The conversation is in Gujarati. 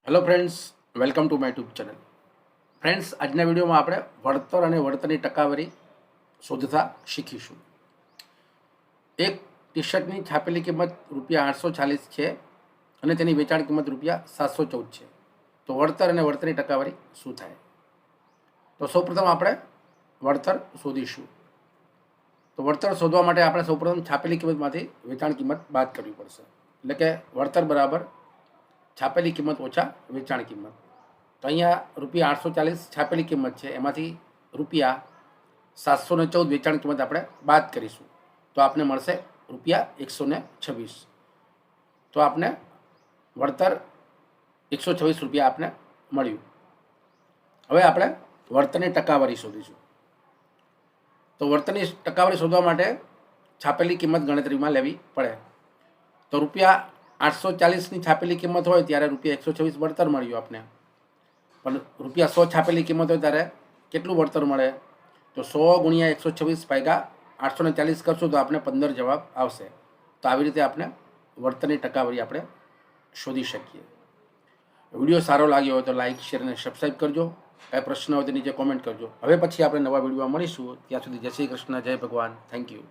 Hello friends, welcome to my YouTube channel. Friends, આજના વિડીયોમાં આપણે વળતર અને વળતરની ટકાવારી શોધતા શીખીશું. એક ટી શર્ટની છાપેલી કિંમત ₹840 છે અને તેની વેચાણ કિંમત ₹714 છે. તો વળતર અને વળતરની ટકાવારી શું થાય? તો સૌપ્રથમ આપણે વળતર શોધીશું. તો વળતર શોધવા માટે આપણે સૌપ્રથમ છાપેલી કિંમતમાંથી વેચાણ કિંમત બાદ કરવી પડશે. એટલે કે વળતર બરાબર છાપેલી કિંમત ઓછા વેચાણ કિંમત. તો અહીંયા ₹840 છાપેલી કિંમત છે, એમાંથી ₹714 વેચાણ કિંમત આપણે બાદ કરીશું. તો આપને મળશે ₹126. તો આપને વળતર ₹126 આપને મળ્યું. હવે આપણે વળતરની ટકાવારી શોધીશું. તો વળતરની ટકાવારી શોધવા માટે છાપેલી કિંમત ગણતરીમાં લેવી પડે. તો ₹840ની છાપેલી કિંમત હોય ત્યારે ₹126 વળતર મળ્યું આપને. પણ ₹100 છાપેલી કિંમત હોય ત્યારે કેટલું વળતર મળે? તો 100 × 126 ભાગ્યા 840 કરશું તો આપણે 15 જવાબ આવશે. તો આવી રીતે આપણે વળતરની ટકાવારી આપણે શોધી શકીએ. વિડીયો સારો લાગ્યો હોય તો લાઇક, શેર અને સબસ્ક્રાઈબ કરજો. કાંઈ પ્રશ્ન હોય તો નીચે કોમેન્ટ કરજો. હવે પછી આપણે નવા વિડીયોમાં મળીશું. ત્યાં સુધી જય શ્રી કૃષ્ણ, જય ભગવાન. Thank you.